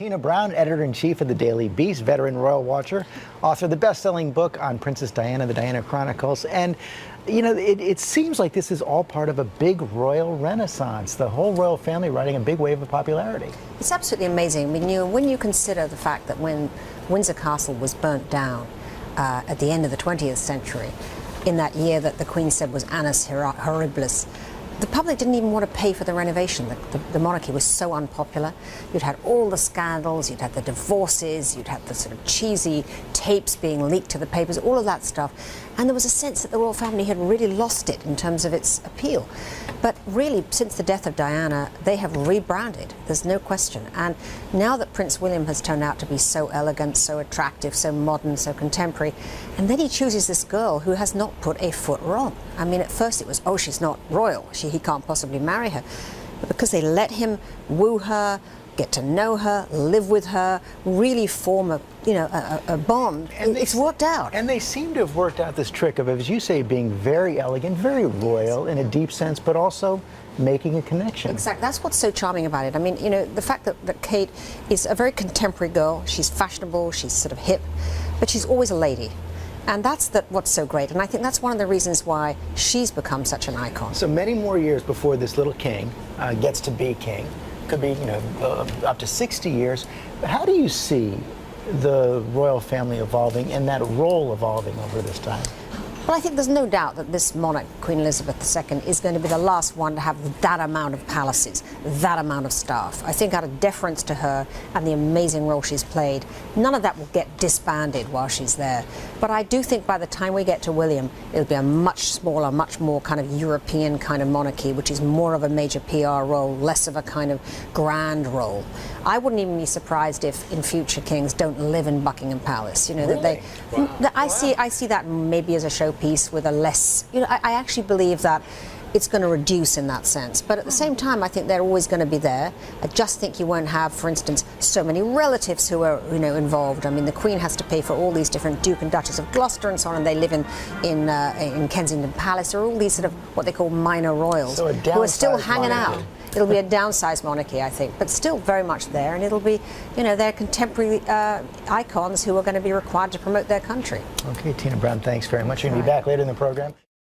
Tina Brown, editor-in-chief of the Daily Beast, veteran royal watcher, author of the best-selling book on Princess Diana, The Diana Chronicles. And, you know, it seems like this is all part of a big royal renaissance, the whole royal family riding a big wave of popularity. It's absolutely amazing. I mean, when you consider the fact that when Windsor Castle was burnt down at the end of the 20th century, in that year that the Queen said was annus horribilis, the public didn't even want to pay for the renovation. The monarchy was so unpopular. You'd had all the scandals, you'd had the divorces, you'd had the sort of cheesy tapes being leaked to the papers, all of that stuff. And there was a sense that the royal family had really lost it in terms of its appeal. But really, since the death of Diana, they have rebranded, there's no question. And now that Prince William has turned out to be so elegant, so attractive, so modern, so contemporary, and then he chooses this girl who has not put a foot wrong. I mean, at first it was, oh, she's not royal, he can't possibly marry her. But because they let him woo her, get to know her, live with her, really form a bond, and it's worked out. And they seem to have worked out this trick of, as you say, being very elegant, very royal in a deep sense, but also making a connection. Exactly. That's what's so charming about it. I mean, you know, the fact that Kate is a very contemporary girl, she's fashionable, she's sort of hip, but she's always a lady. And that's what's so great. And I think that's one of the reasons why she's become such an icon. So many more years before this little king gets to be king. Could be, you know, up to 60 years. How do you see the royal family evolving and that role evolving over this time? Well, I think there's no doubt that this monarch, Queen Elizabeth II, is going to be the last one to have that amount of palaces, that amount of staff. I think out of deference to her and the amazing role she's played, none of that will get disbanded while she's there. But I do think by the time we get to William, it'll be a much smaller, much more kind of European kind of monarchy, which is more of a major PR role, less of a kind of grand role. I wouldn't even be surprised if in future kings don't live in Buckingham Palace. You know, really? that they. Wow. I see that maybe as a showpiece with a less. You know, I actually believe that it's going to reduce in that sense. But at the same time, I think they're always going to be there. I just think you won't have, for instance, so many relatives who are, you know, involved. I mean, the Queen has to pay for all these different Duke and Duchess of Gloucester and so on, and they live in Kensington Palace. There are all these sort of what they call minor royals who are still hanging out. It'll be a downsized monarchy, I think, but still very much there, and it'll be, you know, their contemporary icons who are going to be required to promote their country. Okay, Tina Brown, thanks very much. You're going to be back later in the program.